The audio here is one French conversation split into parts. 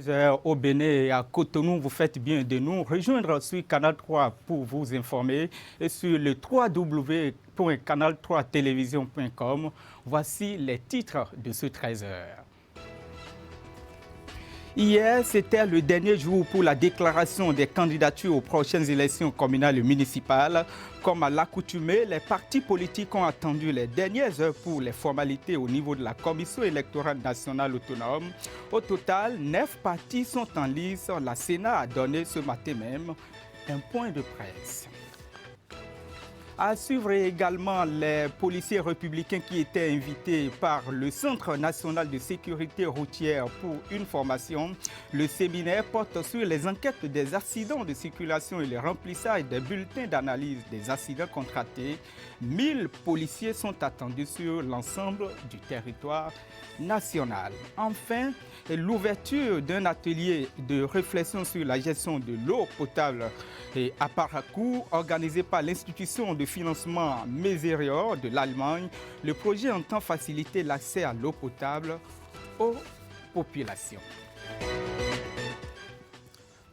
13h au Bénin et à Cotonou, vous faites bien de nous rejoindre sur Canal 3 pour vous informer et sur le www.canal3television.com. Voici les titres de ce 13h. Hier, c'était le dernier jour pour la déclaration des candidatures aux prochaines élections communales et municipales. Comme à l'accoutumée, les partis politiques ont attendu les dernières heures pour les formalités au niveau de la Commission électorale nationale autonome. Au total, 9 partis sont en lice. La Sénat a donné ce matin même un point de presse. À suivre également les policiers républicains qui étaient invités par le Centre national de sécurité routière pour une formation. Le séminaire porte sur les enquêtes des accidents de circulation et le remplissage des bulletins d'analyse des accidents contractés. 1000 policiers sont attendus sur l'ensemble du territoire national. Enfin, l'ouverture d'un atelier de réflexion sur la gestion de l'eau potable à Parakou, organisé par l'institution de financement Meserior de l'Allemagne. Le projet entend faciliter l'accès à l'eau potable aux populations.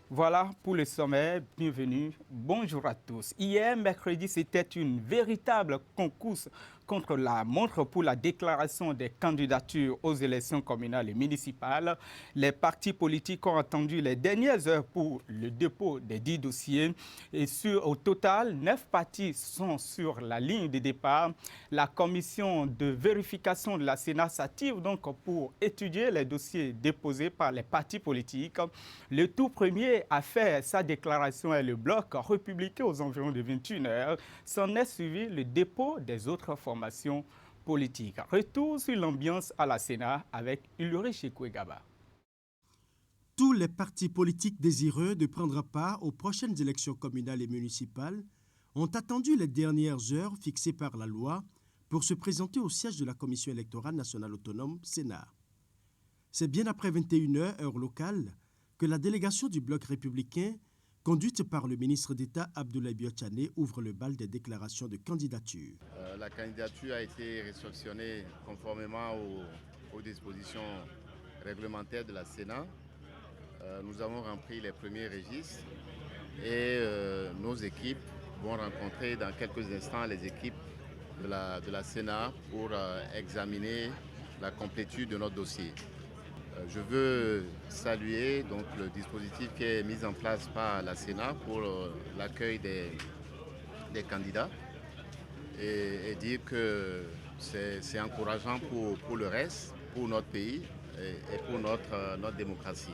Voilà pour le sommet. Bienvenue. Bonjour à tous. Hier, mercredi, c'était une véritable concourse contre la montre pour la déclaration des candidatures aux élections communales et municipales. Les partis politiques ont attendu les dernières heures pour le dépôt des 10 dossiers. Et au total, 9 partis sont sur la ligne de départ. La commission de vérification de la Sénat s'active donc pour étudier les dossiers déposés par les partis politiques. Le tout premier a fait sa déclaration est le bloc républicain aux environs de 21h. S'en est suivi le dépôt des autres formations politiques. Retour sur l'ambiance à la Sénat avec Ulrich Ekwegaba. Tous les partis politiques désireux de prendre part aux prochaines élections communales et municipales ont attendu les dernières heures fixées par la loi pour se présenter au siège de la Commission électorale nationale autonome, Sénat. C'est bien après 21h, heure locale, que la délégation du bloc républicain, conduite par le ministre d'État Abdoulaye Biotchane, ouvre le bal des déclarations de candidature. La candidature a été réceptionnée conformément aux dispositions réglementaires de la Sénat. Nous avons rempli les premiers registres et nos équipes vont rencontrer dans quelques instants les équipes de la Sénat pour examiner la complétude de notre dossier. Je veux saluer donc, le dispositif qui est mis en place par la Sénat pour l'accueil des candidats et dire que c'est encourageant pour le reste, pour notre pays et pour notre démocratie.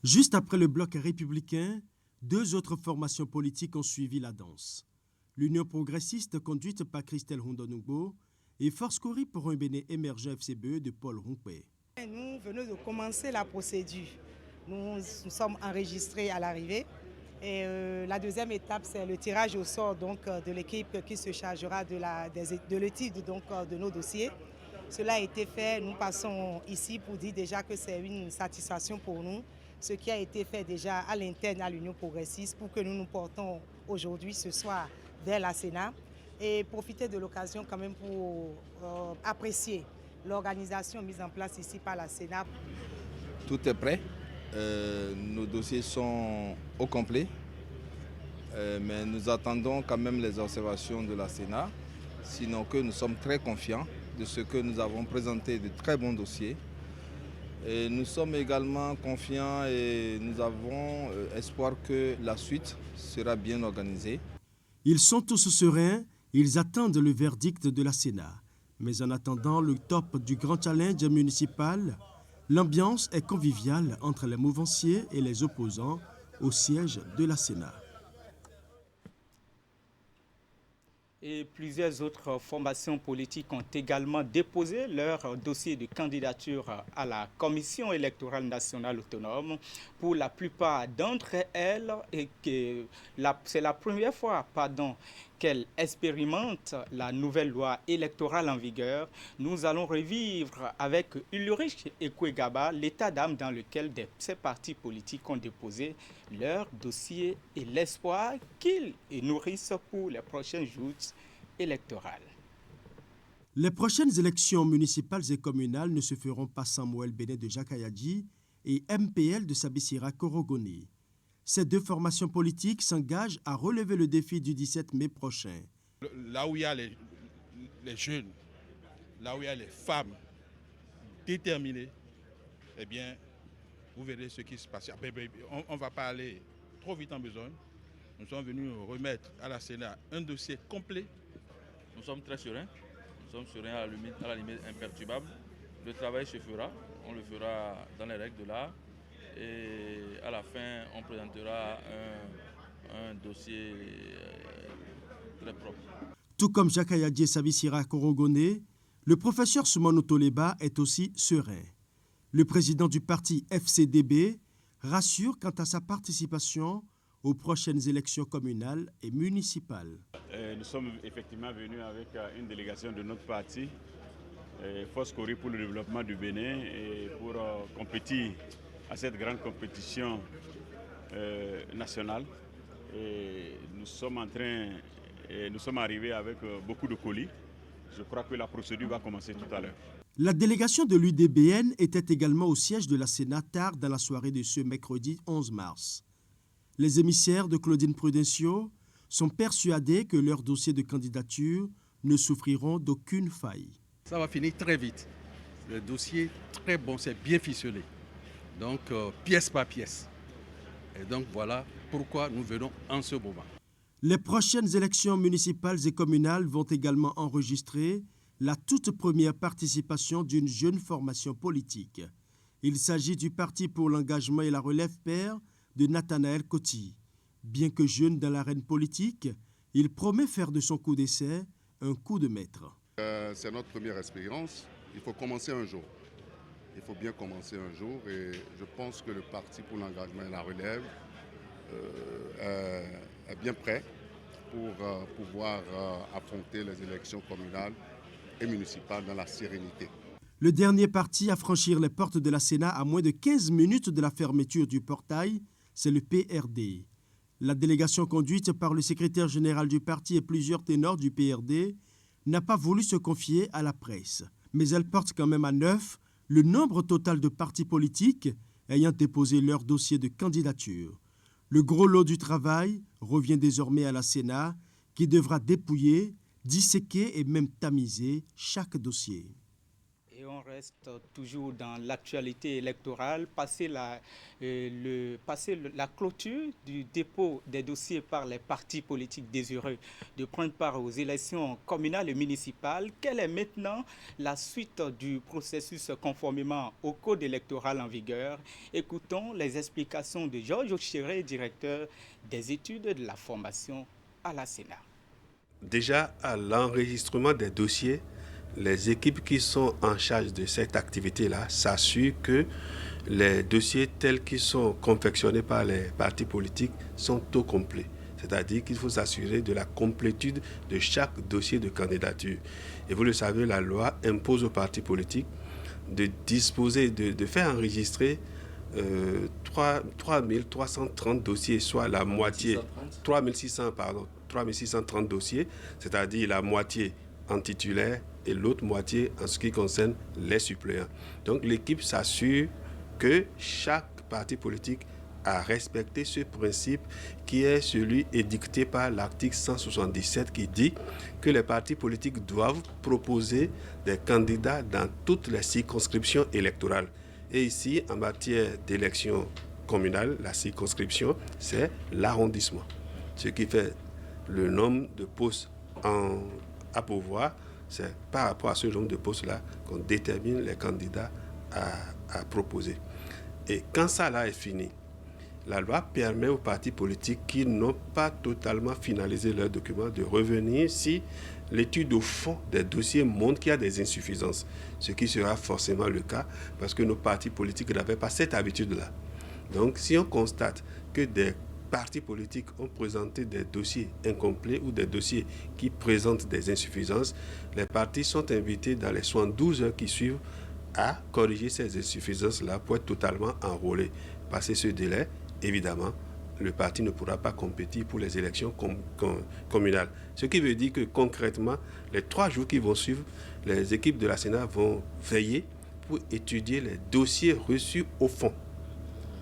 Juste après le bloc républicain, 2 autres formations politiques ont suivi la danse. L'Union progressiste conduite par Christelle Hondonugbo et Force Cori pour un Bénin émergent FCBE de Paul Rompé. Nous venons de commencer la procédure. Nous sommes enregistrés à l'arrivée. Et la deuxième étape, c'est le tirage au sort donc, de l'équipe qui se chargera de l'étude de nos dossiers. Cela a été fait. Nous passons ici pour dire déjà que c'est une satisfaction pour nous. Ce qui a été fait déjà à l'interne à l'Union progressiste pour que nous nous portons aujourd'hui, ce soir, vers la Sénat. Et profiter de l'occasion quand même pour apprécier l'organisation mise en place ici par la Sénat. Tout est prêt. Nos dossiers sont au complet. Mais nous attendons quand même les observations de la Sénat. Sinon que nous sommes très confiants de ce que nous avons présenté de très bons dossiers. Et nous sommes également confiants et nous avons espoir que la suite sera bien organisée. Ils sont tous sereins, ils attendent le verdict de la Sénat. Mais en attendant le top du grand challenge municipal, l'ambiance est conviviale entre les mouvanciers et les opposants au siège de la Sénat. Et plusieurs autres formations politiques ont également déposé leur dossier de candidature à la Commission électorale nationale autonome. Pour la plupart d'entre elles, c'est la première fois qu'elles expérimentent la nouvelle loi électorale en vigueur. Nous allons revivre avec Ulrich Ekwegaba l'état d'âme dans lequel ces partis politiques ont déposé leur dossier et l'espoir qu'ils nourrissent pour les prochains jours électoraux. Les prochaines élections municipales et communales ne se feront pas sans Moël Bénet de Jacques Ayadji et MPL de Sabissira Korogoni. Ces deux formations politiques s'engagent à relever le défi du 17 mai prochain. Là où il y a les jeunes, là où il y a les femmes déterminées, eh bien, vous verrez ce qui se passe. On ne va pas aller trop vite en besogne. Nous sommes venus remettre à la Sénat un dossier complet. Nous sommes très sereins. Nous sommes sereins à la limite imperturbable. Le travail se fera. On le fera dans les règles de l'art. Et à la fin, on présentera un dossier très propre. Tout comme Jacques Ayadie Sabissira Korogone, le professeur Soumano Toleba est aussi serein. Le président du parti FCDB rassure quant à sa participation aux prochaines élections communales et municipales. Nous sommes effectivement venus avec une délégation de notre parti, Force Cori pour le développement du Bénin, et pour compétir à cette grande compétition nationale. Et nous sommes arrivés avec beaucoup de colis. Je crois que la procédure va commencer tout à l'heure. La délégation de l'UDBN était également au siège de la Sénat tard dans la soirée de ce mercredi 11 mars. Les émissaires de Claudine Prudencio sont persuadés que leurs dossiers de candidature ne souffriront d'aucune faille. Ça va finir très vite. Le dossier très bon, c'est bien ficelé. Donc pièce par pièce. Et donc voilà pourquoi nous venons en ce moment. Les prochaines élections municipales et communales vont également enregistrer la toute première participation d'une jeune formation politique. Il s'agit du Parti pour l'engagement et la relève père de Nathanaël Coty. Bien que jeune dans l'arène politique, il promet faire de son coup d'essai un coup de maître. C'est notre première expérience. Il faut commencer un jour. Il faut bien commencer un jour et je pense que le Parti pour l'engagement et la relève est bien prêt pour pouvoir affronter les élections communales et municipales dans la sérénité. Le dernier parti à franchir les portes de la Sénat à moins de 15 minutes de la fermeture du portail, c'est le PRD. La délégation conduite par le secrétaire général du parti et plusieurs ténors du PRD n'a pas voulu se confier à la presse. Mais elle porte quand même à 9 le nombre total de partis politiques ayant déposé leur dossier de candidature. Le gros lot du travail revient désormais à la Sénat qui devra dépouiller, disséquer et même tamiser chaque dossier. Et on reste toujours dans l'actualité électorale, passer la clôture du dépôt des dossiers par les partis politiques désireux de prendre part aux élections communales et municipales. Quelle est maintenant la suite du processus conformément au code électoral en vigueur? Écoutons les explications de Georges Ochéré, directeur des études de la formation à la Sénat. Déjà à l'enregistrement des dossiers, les équipes qui sont en charge de cette activité-là s'assurent que les dossiers tels qu'ils sont confectionnés par les partis politiques sont au complet. C'est-à-dire qu'il faut s'assurer de la complétude de chaque dossier de candidature. Et vous le savez, la loi impose aux partis politiques de disposer, de faire enregistrer 3330 dossiers, soit la moitié, 3630 dossiers, c'est-à-dire la moitié en titulaire et l'autre moitié en ce qui concerne les suppléants. Donc l'équipe s'assure que chaque parti politique a respecté ce principe qui est celui édicté par l'article 177 qui dit que les partis politiques doivent proposer des candidats dans toutes les circonscriptions électorales. Et ici, en matière d'élection communale, la circonscription, c'est l'arrondissement. Ce qui fait le nombre de postes à pourvoir, c'est par rapport à ce nombre de postes-là qu'on détermine les candidats à proposer. Et quand ça là est fini, la loi permet aux partis politiques qui n'ont pas totalement finalisé leurs documents de revenir si l'étude au fond des dossiers montre qu'il y a des insuffisances, ce qui sera forcément le cas parce que nos partis politiques n'avaient pas cette habitude-là. Donc si on constate que des partis politiques ont présenté des dossiers incomplets ou des dossiers qui présentent des insuffisances, les partis sont invités dans les 72 heures qui suivent à corriger ces insuffisances-là pour être totalement enrôlés. Passé ce délai, évidemment, le parti ne pourra pas compétir pour les élections communales. Ce qui veut dire que concrètement, les 3 jours qui vont suivre, les équipes de la Sénat vont veiller pour étudier les dossiers reçus au fond.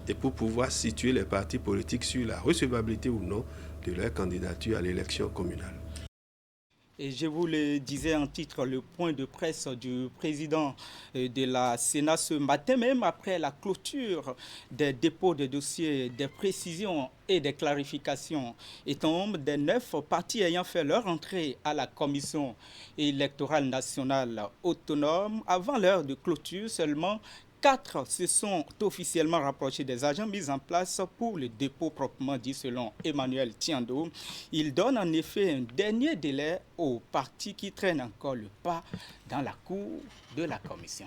et pour pouvoir situer les partis politiques sur la recevabilité ou non de leur candidature à l'élection communale. Et je vous le disais en titre, le point de presse du président de la Sénat ce matin, même après la clôture des dépôts de dossiers, des précisions et des clarifications, étant des 9 partis ayant fait leur entrée à la commission électorale nationale autonome. Avant l'heure de clôture, seulement 4 se sont officiellement rapprochés des agents mis en place pour le dépôt proprement dit selon Emmanuel Tiando. Il donne en effet un dernier délai aux partis qui traînent encore le pas dans la cour de la commission.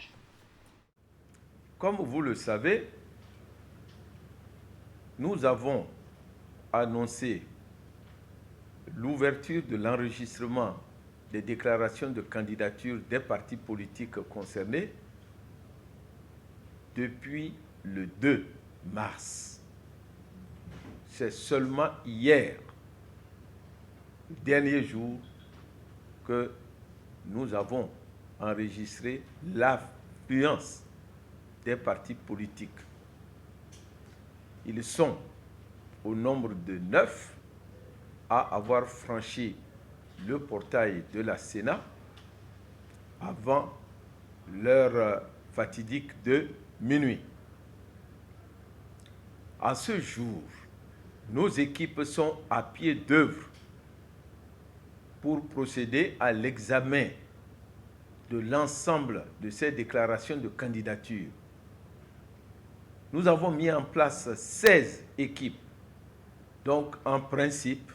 Comme vous le savez, nous avons annoncé l'ouverture de l'enregistrement des déclarations de candidature des partis politiques concernés depuis le 2 mars. C'est seulement hier, le dernier jour, que nous avons enregistré l'affluence des partis politiques. Ils sont au nombre de 9 à avoir franchi le portail de la Sénat avant l'heure fatidique de minuit. À ce jour, nos équipes sont à pied d'œuvre pour procéder à l'examen de l'ensemble de ces déclarations de candidature. Nous avons mis en place 16 équipes. Donc, en principe,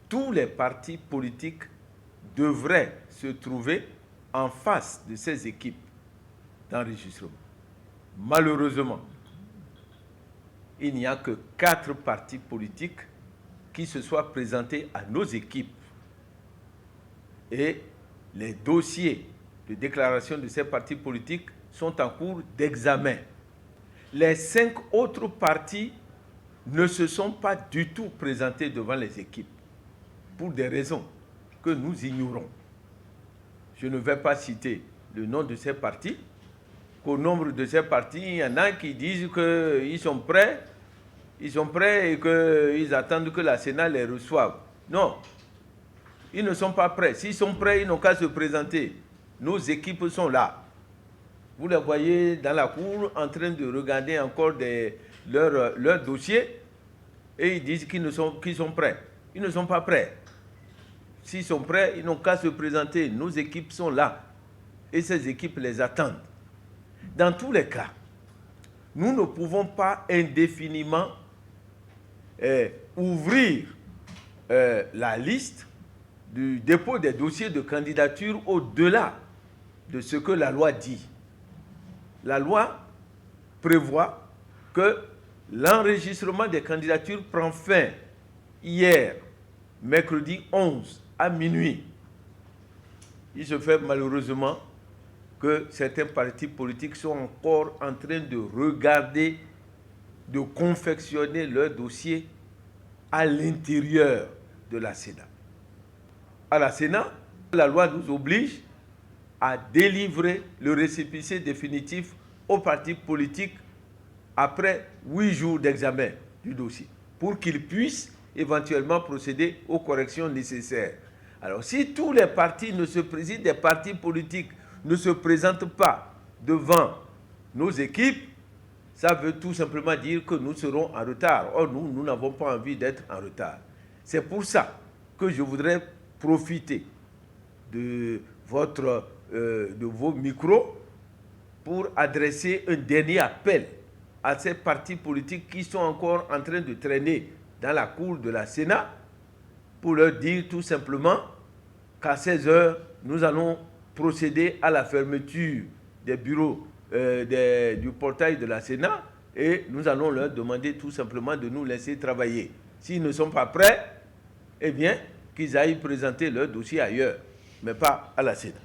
tous les partis politiques devraient se trouver en face de ces équipes d'enregistrement. Malheureusement, il n'y a que 4 partis politiques qui se soient présentés à nos équipes. Et les dossiers de déclaration de ces partis politiques sont en cours d'examen. Les 5 autres partis ne se sont pas du tout présentés devant les équipes pour des raisons que nous ignorons. Je ne vais pas citer le nom de ces partis. Qu'au nombre de ces partis, il y en a qui disent qu'ils sont prêts et qu'ils attendent que la Sénat les reçoive. Non, ils ne sont pas prêts. S'ils sont prêts, ils n'ont qu'à se présenter. Nos équipes sont là. Vous les voyez dans la cour en train de regarder encore leurs dossiers et ils disent qu'ils sont prêts. Ils ne sont pas prêts. S'ils sont prêts, ils n'ont qu'à se présenter. Nos équipes sont là et ces équipes les attendent. Dans tous les cas, nous ne pouvons pas indéfiniment ouvrir la liste du dépôt des dossiers de candidature au-delà de ce que la loi dit. La loi prévoit que l'enregistrement des candidatures prend fin hier, mercredi 11 à minuit. Il se fait malheureusement que certains partis politiques sont encore en train de regarder, de confectionner leurs dossiers à l'intérieur de la Sénat. À la Sénat, la loi nous oblige à délivrer le récépissé définitif aux partis politiques après 8 jours d'examen du dossier, pour qu'ils puissent éventuellement procéder aux corrections nécessaires. Alors, si tous les partis des partis politiques ne se présentent pas devant nos équipes, ça veut tout simplement dire que nous serons en retard. Or, nous n'avons pas envie d'être en retard. C'est pour ça que je voudrais profiter de vos micros pour adresser un dernier appel à ces partis politiques qui sont encore en train de traîner dans la cour de la Sénat pour leur dire tout simplement qu'à 16 heures, nous allons procéder à la fermeture des bureaux du portail de la Sénat et nous allons leur demander tout simplement de nous laisser travailler. S'ils ne sont pas prêts, eh bien, qu'ils aillent présenter leur dossier ailleurs, mais pas à la Sénat.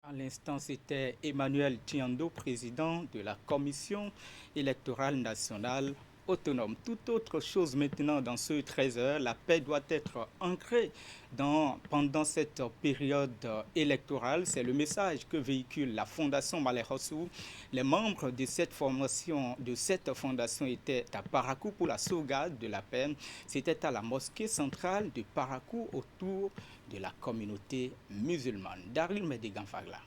À l'instant, c'était Emmanuel Tiando, président de la Commission électorale nationale autonome. Toute autre chose maintenant dans ce 13h, la paix doit être ancrée pendant cette période électorale. C'est le message que véhicule la Fondation Malem Hodsso. Les membres de cette fondation étaient à Parakou pour la sauvegarde de la paix. C'était à la mosquée centrale de Parakou autour de la communauté musulmane. Daryl Medeganfagla.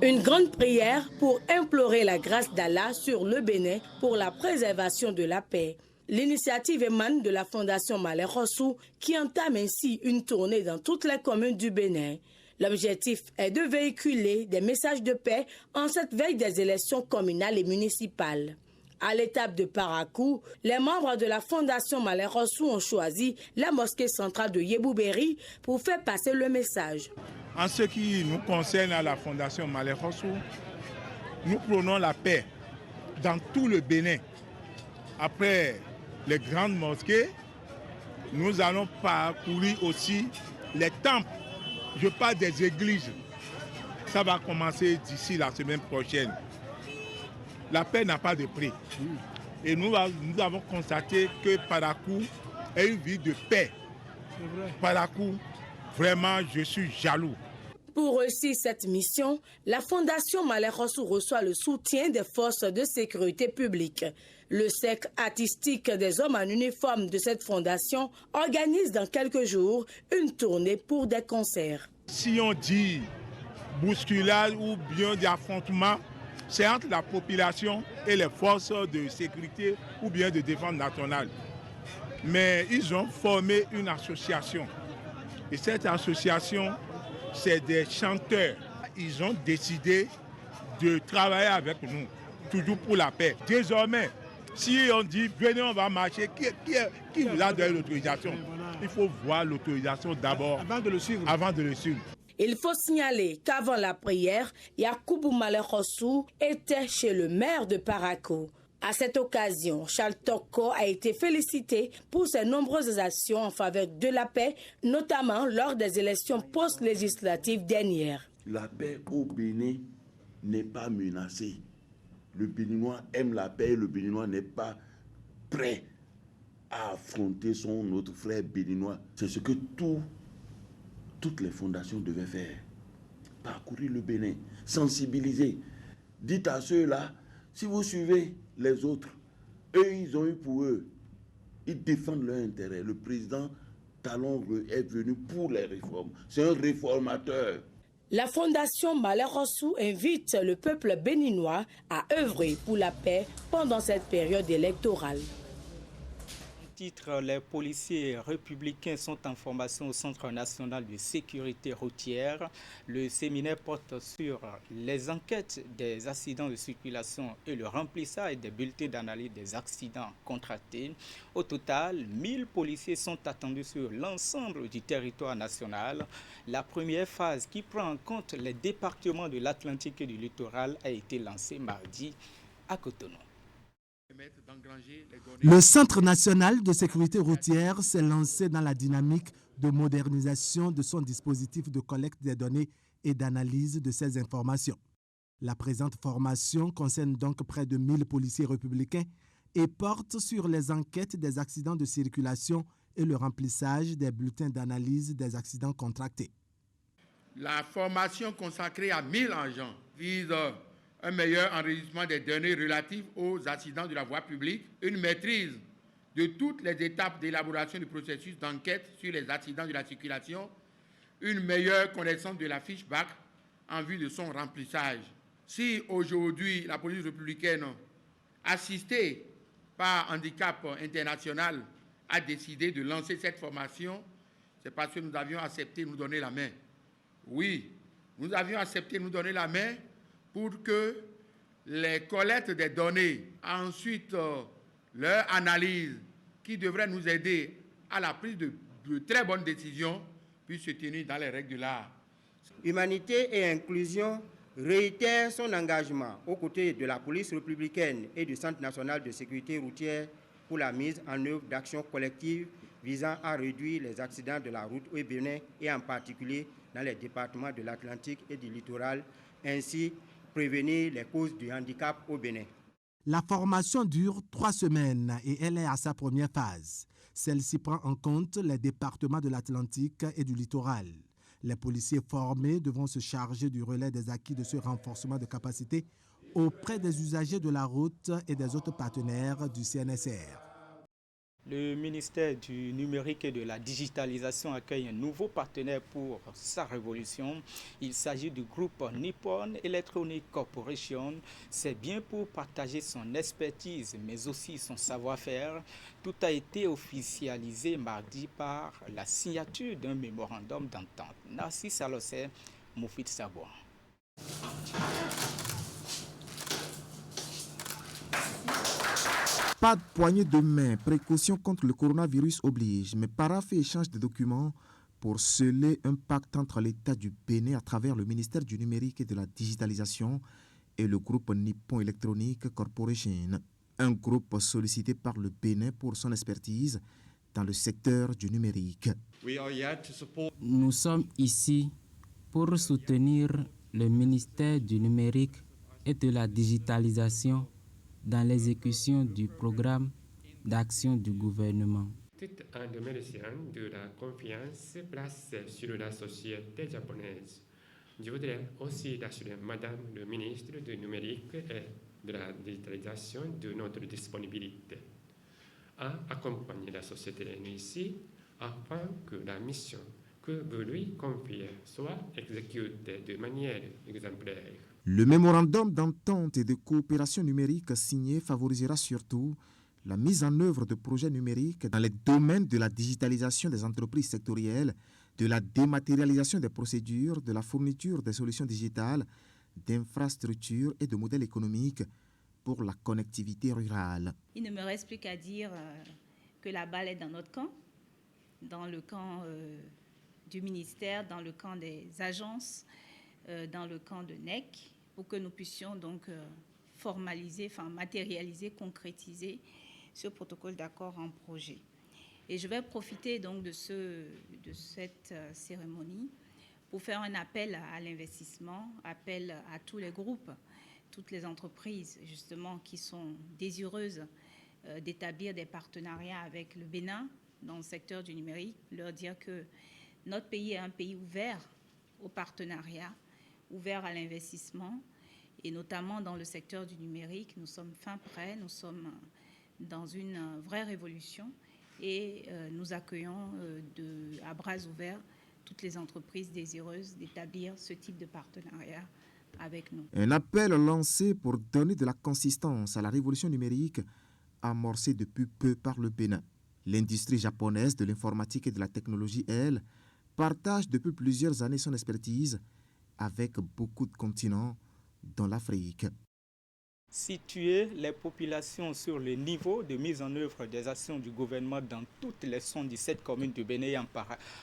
Une grande prière pour implorer la grâce d'Allah sur le Bénin pour la préservation de la paix. L'initiative émane de la Fondation Malem Hodsso qui entame ainsi une tournée dans toutes les communes du Bénin. L'objectif est de véhiculer des messages de paix en cette veille des élections communales et municipales. À l'étape de Parakou, les membres de la Fondation Malem Hodsso ont choisi la mosquée centrale de Yebouberi pour faire passer le message. En ce qui nous concerne à la Fondation Malem Hodsso, nous prônons la paix dans tout le Bénin. Après les grandes mosquées, nous allons parcourir aussi les temples. Je parle des églises. Ça va commencer d'ici la semaine prochaine. La paix n'a pas de prix. Et nous avons constaté que Parakou est une ville de paix. Parakou, vraiment, je suis jaloux. Pour réussir cette mission, la Fondation Malem Hodsso reçoit le soutien des forces de sécurité publique. Le cercle artistique des hommes en uniforme de cette fondation organise dans quelques jours une tournée pour des concerts. Si on dit bousculade ou bien des affrontements, c'est entre la population et les forces de sécurité ou bien de défense nationale. Mais ils ont formé une association. Et cette association, c'est des chanteurs. Ils ont décidé de travailler avec nous, toujours pour la paix. Désormais, si on dit venez, on va marcher, qui vous a donné l'autorisation? Il faut voir l'autorisation d'abord avant de le suivre. Il faut signaler qu'avant la prière, Yakubu Malem Hodsso était chez le maire de Parakou. À cette occasion, Charles Toko a été félicité pour ses nombreuses actions en faveur de la paix, notamment lors des élections post-législatives dernières. La paix au Bénin n'est pas menacée. Le Béninois aime la paix, le Béninois n'est pas prêt à affronter son autre frère béninois. C'est ce que toutes les fondations devaient faire. Parcourir le Bénin, sensibiliser. Dites à ceux-là, si vous suivez les autres, eux, ils ont eu pour eux, ils défendent leur intérêt. Le président Talon est venu pour les réformes. C'est un réformateur. La Fondation Malem Hodsso invite le peuple béninois à œuvrer pour la paix pendant cette période électorale. Titre, les policiers républicains sont en formation au Centre national de sécurité routière. Le séminaire porte sur les enquêtes des accidents de circulation et le remplissage des bulletins d'analyse des accidents contractés. Au total, 1000 policiers sont attendus sur l'ensemble du territoire national. La première phase, qui prend en compte les départements de l'Atlantique et du littoral, a été lancée mardi à Cotonou. Le Centre national de sécurité routière s'est lancé dans la dynamique de modernisation de son dispositif de collecte des données et d'analyse de ces informations. La présente formation concerne donc près de 1000 policiers républicains et porte sur les enquêtes des accidents de circulation et le remplissage des bulletins d'analyse des accidents contractés. La formation consacrée à 1000 agents vise un meilleur enregistrement des données relatives aux accidents de la voie publique, une maîtrise de toutes les étapes d'élaboration du processus d'enquête sur les accidents de la circulation, une meilleure connaissance de la fiche BAC en vue de son remplissage. Si aujourd'hui la police républicaine, assistée par Handicap International, a décidé de lancer cette formation, c'est parce que nous avions accepté de nous donner la main. Oui, nous avions accepté de nous donner la main pour que les collectes des données, ensuite leur analyse, qui devrait nous aider à la prise de très bonnes décisions, puissent se tenir dans les règles de l'art. Humanité et Inclusion réitère son engagement aux côtés de la police républicaine et du Centre national de sécurité routière pour la mise en œuvre d'actions collectives visant à réduire les accidents de la route au Bénin et en particulier dans les départements de l'Atlantique et du littoral, ainsi prévenir les causes du handicap au Bénin. La formation dure 3 semaines et elle est à sa première phase. Celle-ci prend en compte les départements de l'Atlantique et du littoral. Les policiers formés devront se charger du relais des acquis de ce renforcement de capacité auprès des usagers de la route et des autres partenaires du CNSR. Le ministère du numérique et de la digitalisation accueille un nouveau partenaire pour sa révolution. Il s'agit du groupe Nippon Electronic Corporation. C'est bien pour partager son expertise, mais aussi son savoir-faire. Tout a été officialisé mardi par la signature d'un mémorandum d'entente. Narcisse Alossé, Moufid Saboua. Pas de poignée de main, précaution contre le coronavirus oblige, mais Paraf échange de documents pour sceller un pacte entre l'État du Bénin à travers le ministère du numérique et de la digitalisation et le groupe Nippon Electronic Corporation, un groupe sollicité par le Bénin pour son expertise dans le secteur du numérique. Nous sommes ici pour soutenir le ministère du numérique et de la digitalisation dans l'exécution du programme d'action du gouvernement. Tout en remerciant de la confiance placée sur la société japonaise, je voudrais aussi assurer Madame le ministre du numérique et de la digitalisation de notre disponibilité à accompagner la société ici afin que la mission que vous lui confiez soit exécutée de manière exemplaire. Le mémorandum d'entente et de coopération numérique signé favorisera surtout la mise en œuvre de projets numériques dans les domaines de la digitalisation des entreprises sectorielles, de la dématérialisation des procédures, de la fourniture des solutions digitales, d'infrastructures et de modèles économiques pour la connectivité rurale. Il ne me reste plus qu'à dire que la balle est dans notre camp, dans le camp du ministère, dans le camp des agences, dans le camp de NEC, pour que nous puissions donc formaliser, matérialiser, concrétiser ce protocole d'accord en projet. Et je vais profiter donc de cette cérémonie pour faire un appel à l'investissement, appel à tous les groupes, toutes les entreprises justement qui sont désireuses d'établir des partenariats avec le Bénin dans le secteur du numérique, leur dire que notre pays est un pays ouvert au partenariat, ouvert à l'investissement, et notamment dans le secteur du numérique. Nous sommes fin prêts, nous sommes dans une vraie révolution et nous accueillons à bras ouverts toutes les entreprises désireuses d'établir ce type de partenariat avec nous. Un appel lancé pour donner de la consistance à la révolution numérique amorcée depuis peu par le Bénin. L'industrie japonaise de l'informatique et de la technologie, elle, partage depuis plusieurs années son expertise avec beaucoup de continents, dont l'Afrique. Situer les populations sur le niveau de mise en œuvre des actions du gouvernement dans toutes les 117 communes du Bénin,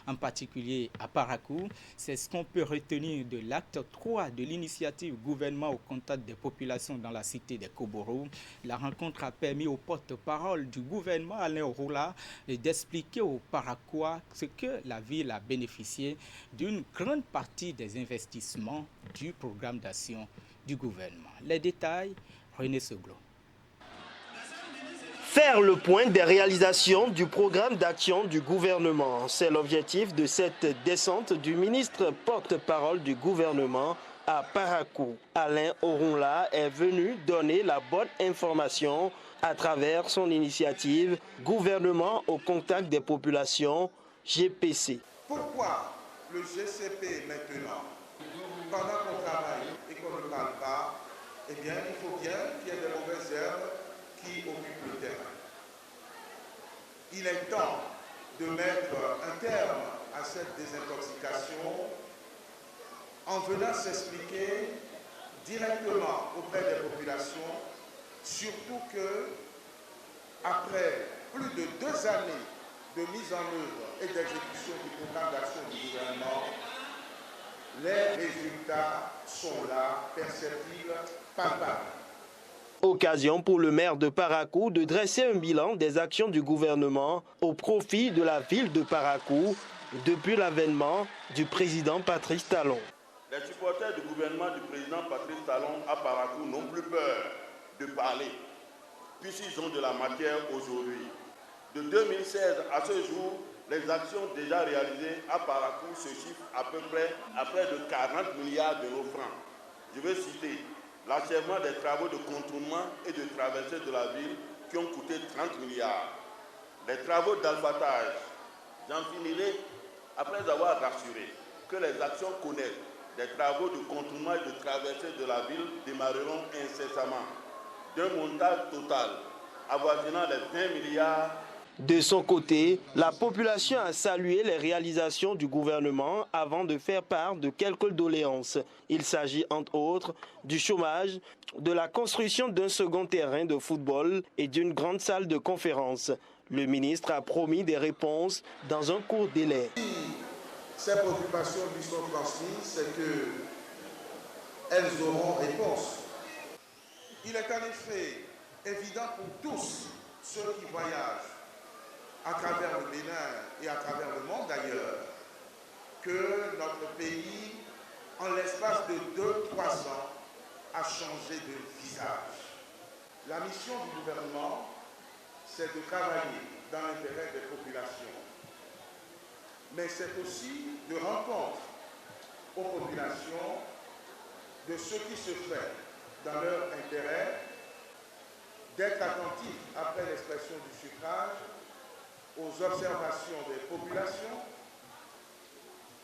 en particulier à Parakou, c'est ce qu'on peut retenir de l'acte 3 de l'initiative gouvernement au contact des populations dans la cité des Koborou. La rencontre a permis au porte-parole du gouvernement, Alain Orula, d'expliquer aux Parakouas ce que la ville a bénéficié d'une grande partie des investissements du programme d'action du gouvernement. Les détails, René Seglo. Faire le point des réalisations du programme d'action du gouvernement, c'est l'objectif de cette descente du ministre porte-parole du gouvernement à Parakou. Alain Orunla est venu donner la bonne information à travers son initiative Gouvernement au contact des populations, GPC. Pourquoi le GCP maintenant, pendant qu'on travaille et qu'on ne parle pas, eh bien, il faut bien qu'il y ait des mauvaises herbes qui occupent le terrain. Il est temps de mettre un terme à cette désintoxication en venant s'expliquer directement auprès des populations, surtout que, après plus de 2 années de mise en œuvre et d'exécution du programme d'action du gouvernement, les résultats sont là, perceptibles, palpables. Occasion pour le maire de Parakou de dresser un bilan des actions du gouvernement au profit de la ville de Parakou depuis l'avènement du président Patrice Talon. Les supporters du gouvernement du président Patrice Talon à Parakou n'ont plus peur de parler. puisqu'ils ont de la matière aujourd'hui. De 2016 à ce jour, les actions déjà réalisées à Parakou se chiffrent à peu près à près de 40 milliards de nos francs. Je veux citer l'achèvement des travaux de contournement et de traversée de la ville qui ont coûté 30 milliards. Les travaux d'alphatage, j'en finirai après avoir rassuré que les actions connexes des travaux de contournement et de traversée de la ville démarreront incessamment d'un montant total avoisinant les 20 milliards. De son côté, la population a salué les réalisations du gouvernement avant de faire part de quelques doléances. Il s'agit entre autres du chômage, de la construction d'un second terrain de football et d'une grande salle de conférence. Le ministre a promis des réponses dans un court délai. Ces préoccupations lui sont transmises, c'est qu'elles auront réponse. Il est en effet évident pour tous ceux qui voyagent à travers le Bénin et à travers le monde d'ailleurs, que notre pays, en l'espace de 2-3 ans, a changé de visage. La mission du gouvernement, c'est de travailler dans l'intérêt des populations. Mais c'est aussi de rendre compte aux populations de ce qui se fait dans leur intérêt, d'être attentif après l'expression du suffrage aux observations des populations,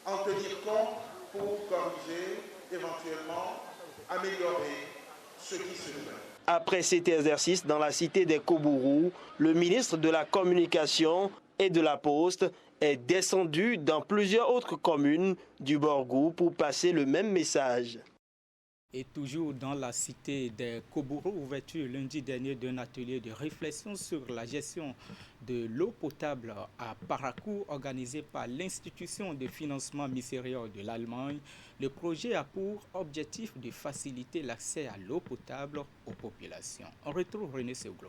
en tenir compte pour corriger, éventuellement améliorer ce qui se fait. Après cet exercice dans la cité des Kobourou, le ministre de la Communication et de la Poste est descendu dans plusieurs autres communes du Borgou pour passer le même message. Et toujours dans la cité des Kobourou, ouverture lundi dernier d'un atelier de réflexion sur la gestion de l'eau potable à Parakou, organisé par l'institution de financement misérieur de l'Allemagne. Le projet a pour objectif de faciliter l'accès à l'eau potable aux populations. On retrouve René Seuglo.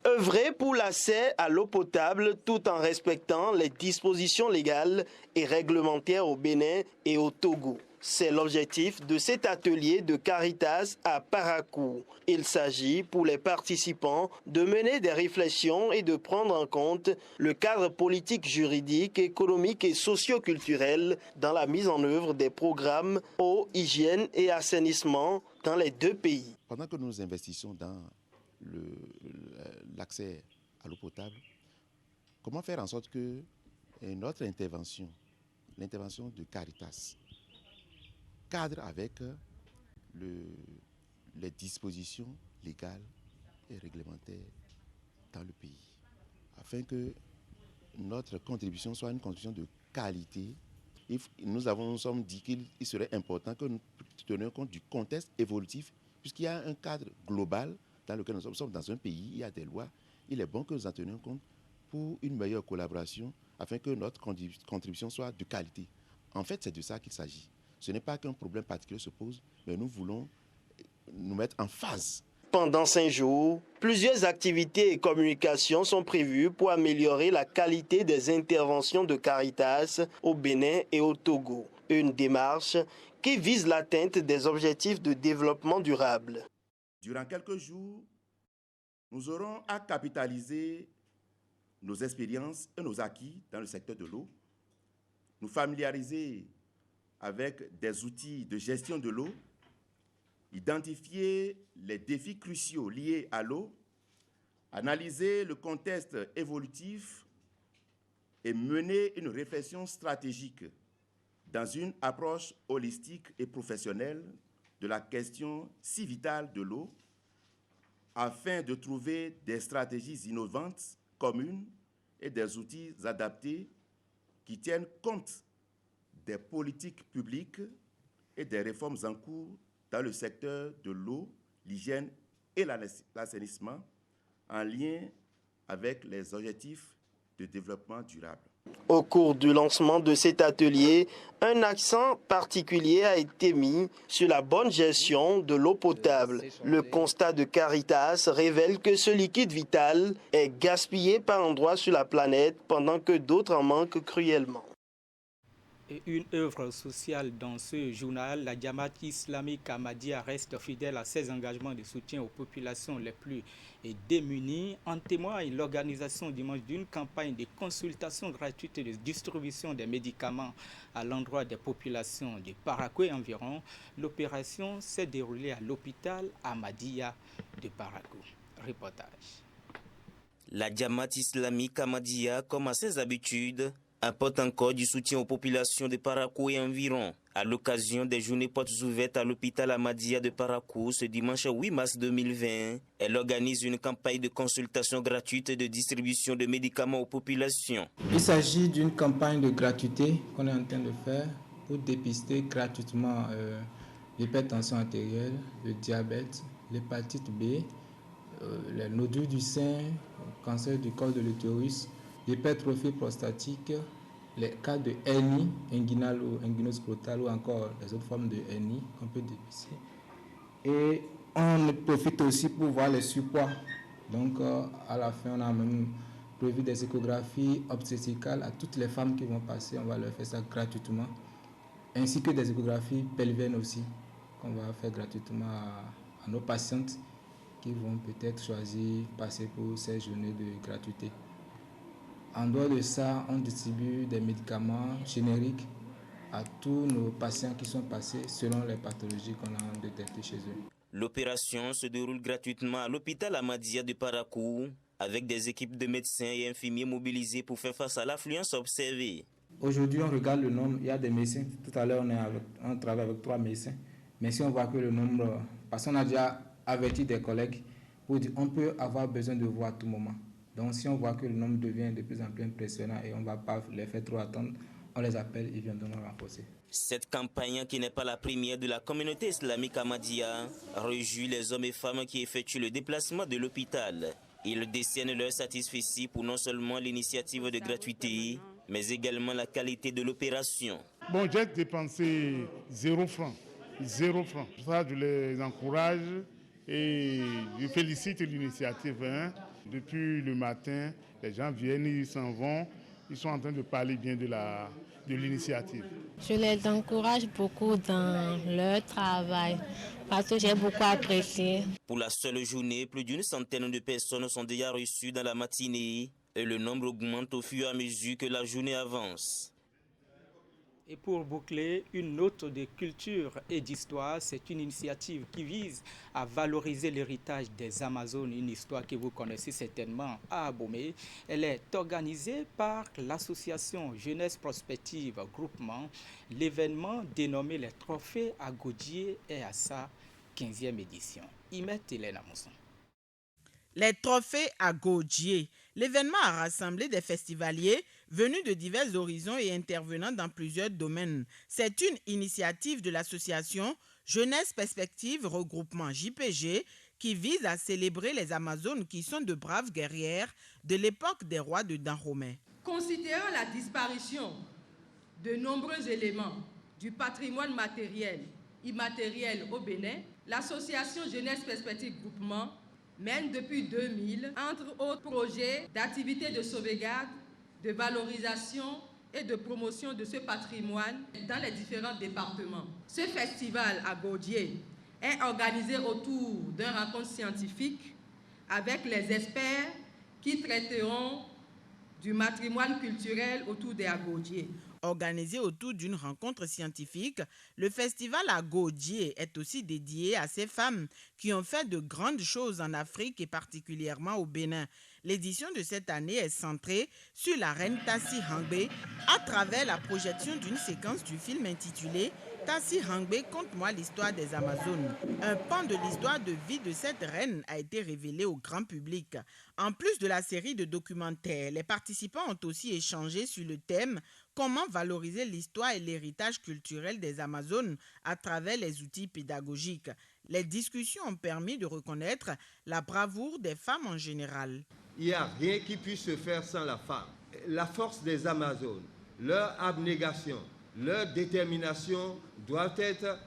Œuvrer pour l'accès à l'eau potable tout en respectant les dispositions légales et réglementaires au Bénin et au Togo. C'est l'objectif de cet atelier de Caritas à Parakou. Il s'agit pour les participants de mener des réflexions et de prendre en compte le cadre politique, juridique, économique et socio-culturel dans la mise en œuvre des programmes eau, hygiène et assainissement dans les deux pays. Pendant que nous investissons dans l'accès à l'eau potable, comment faire en sorte que notre intervention, l'intervention de Caritas, cadre avec les dispositions légales et réglementaires dans le pays, afin que notre contribution soit une contribution de qualité. Nous sommes dit qu'il serait important que nous tenions compte du contexte évolutif, puisqu'il y a un cadre global dans lequel nous sommes dans un pays, il y a des lois. Il est bon que nous en tenions compte pour une meilleure collaboration, afin que notre contribution soit de qualité. En fait, c'est de ça qu'il s'agit. Ce n'est pas qu'un problème particulier se pose, mais nous voulons nous mettre en phase. Pendant 5 jours, plusieurs activités et communications sont prévues pour améliorer la qualité des interventions de Caritas au Bénin et au Togo. Une démarche qui vise l'atteinte des objectifs de développement durable. Durant quelques jours, nous aurons à capitaliser nos expériences et nos acquis dans le secteur de l'eau, nous familiariser avec des outils de gestion de l'eau, identifier les défis cruciaux liés à l'eau, analyser le contexte évolutif et mener une réflexion stratégique dans une approche holistique et professionnelle de la question si vitale de l'eau, afin de trouver des stratégies innovantes, communes et des outils adaptés qui tiennent compte des politiques publiques et des réformes en cours dans le secteur de l'eau, l'hygiène et l'assainissement, en lien avec les objectifs de développement durable. Au cours du lancement de cet atelier, un accent particulier a été mis sur la bonne gestion de l'eau potable. Le constat de Caritas révèle que ce liquide vital est gaspillé par endroits sur la planète pendant que d'autres en manquent cruellement. Une œuvre sociale dans ce journal, la Jamaat islamique Ahmadiyya reste fidèle à ses engagements de soutien aux populations les plus démunies. En témoigne l'organisation dimanche d'une campagne de consultation gratuite et de distribution des médicaments à l'endroit des populations de Parakou et environ. L'opération s'est déroulée à l'hôpital Ahmadiyya de Parakou. Reportage. La Jamaat islamique Ahmadiyya, comme à ses habitudes, apporte encore du soutien aux populations de Parakou et environ. À l'occasion des journées portes ouvertes à l'hôpital Ahmadiyya de Parakou ce dimanche 8 mars 2020, elle organise une campagne de consultation gratuite et de distribution de médicaments aux populations. Il s'agit d'une campagne de gratuité qu'on est en train de faire pour dépister gratuitement l'hypertension artérielle, le diabète, l'hépatite B, les nodules du sein, le cancer du col de l'utérus, l'hypertrophie prostatique, les cas de hernie inguinale ou inguinoscrotale ou encore les autres formes de hernie qu'on peut dépister. Et on profite aussi pour voir les surpoids. Donc à la fin, on a même prévu des échographies obstétricales à toutes les femmes qui vont passer. On va leur faire ça gratuitement. Ainsi que des échographies pelviennes aussi qu'on va faire gratuitement à nos patientes qui vont peut-être choisir passer pour ces journées de gratuité. En dehors de ça, on distribue des médicaments génériques à tous nos patients qui sont passés selon les pathologies qu'on a détectées chez eux. L'opération se déroule gratuitement à l'hôpital Ahmadiyya de Parakou avec des équipes de médecins et infirmiers mobilisés pour faire face à l'affluence observée. Aujourd'hui, on regarde le nombre. Il y a des médecins. Tout à l'heure, on travaille avec 3 médecins. Mais si on voit que le nombre... Parce qu'on a déjà averti des collègues pour dire qu'on peut avoir besoin de vous à tout moment. Donc si on voit que le nombre devient de plus en plus impressionnant et on ne va pas les faire trop attendre, on les appelle et viendront renforcer. Cette campagne, qui n'est pas la première de la communauté islamique Ahmadiyya, réjouit les hommes et femmes qui effectuent le déplacement de l'hôpital. Ils décernent leur satisfaction pour non seulement l'initiative de gratuité, mais également la qualité de l'opération. Bon, j'ai dépensé 0 franc. 0 franc. Pour ça, je les encourage et je félicite l'initiative. Depuis le matin, les gens viennent, ils s'en vont, ils sont en train de parler bien de l'initiative. Je les encourage beaucoup dans leur travail parce que j'ai beaucoup apprécié. Pour la seule journée, plus d'une centaine de personnes sont déjà reçues dans la matinée et le nombre augmente au fur et à mesure que la journée avance. Et pour boucler, une note de culture et d'histoire, c'est une initiative qui vise à valoriser l'héritage des Amazones, une histoire que vous connaissez certainement à Abomey. Elle est organisée par l'association Jeunesse Prospective Groupement. L'événement dénommé les Trophées Agodié est à sa 15e édition. Imet Hélène Amousson. Les Trophées Agodié. L'événement a rassemblé des festivaliers venus de divers horizons et intervenant dans plusieurs domaines. C'est une initiative de l'association Jeunesse Perspective Regroupement JPG qui vise à célébrer les Amazones qui sont de braves guerrières de l'époque des rois de Dahomey. Considérant la disparition de nombreux éléments du patrimoine matériel, immatériel au Bénin, l'association Jeunesse Perspective Groupement mène depuis 2000, entre autres projets d'activités de sauvegarde, de valorisation et de promotion de ce patrimoine dans les différents départements. Ce festival à Agodié est organisé autour d'un rencontre scientifique avec les experts qui traiteront du patrimoine culturel autour des Agodié. Organisé autour d'une rencontre scientifique, le festival Agodié est aussi dédié à ces femmes qui ont fait de grandes choses en Afrique et particulièrement au Bénin. L'édition de cette année est centrée sur la reine Tassi Hangbe à travers la projection d'une séquence du film intitulé Tassi Hangbe, conte-moi l'histoire des Amazones. Un pan de l'histoire de vie de cette reine a été révélé au grand public. En plus de la série de documentaires, les participants ont aussi échangé sur le thème « Comment valoriser l'histoire et l'héritage culturel des Amazones à travers les outils pédagogiques ». Les discussions ont permis de reconnaître la bravoure des femmes en général. Il n'y a rien qui puisse se faire sans la femme. La force des Amazones, leur abnégation, leur détermination doivent être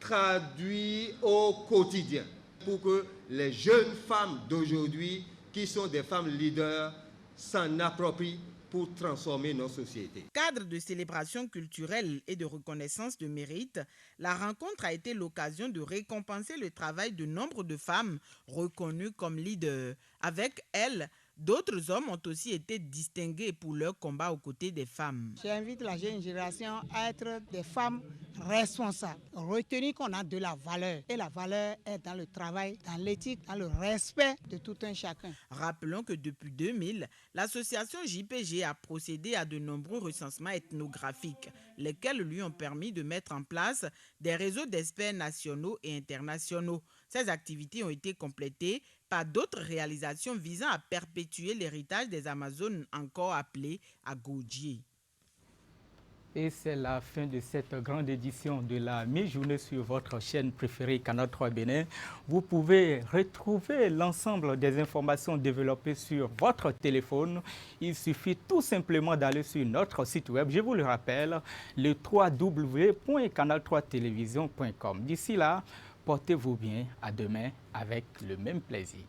traduites au quotidien pour que les jeunes femmes d'aujourd'hui, qui sont des femmes leaders, s'en approprient pour transformer nos sociétés. Cadre de célébration culturelle et de reconnaissance de mérite, la rencontre a été l'occasion de récompenser le travail de nombre de femmes reconnues comme leaders. Avec elles, d'autres hommes ont aussi été distingués pour leur combat aux côtés des femmes. J'invite la jeune génération à être des femmes responsables, retenir qu'on a de la valeur. Et la valeur est dans le travail, dans l'éthique, dans le respect de tout un chacun. Rappelons que depuis 2000, l'association JPG a procédé à de nombreux recensements ethnographiques, lesquels lui ont permis de mettre en place des réseaux d'experts nationaux et internationaux. Ces activités ont été complétées par d'autres réalisations visant à perpétuer l'héritage des Amazones encore appelé Agodji. Et c'est la fin de cette grande édition de la mi-journée sur votre chaîne préférée Canal 3 Bénin. Vous pouvez retrouver l'ensemble des informations développées sur votre téléphone. Il suffit tout simplement d'aller sur notre site web, je vous le rappelle, le www.canal3television.com. D'ici là, portez-vous bien, à demain avec le même plaisir.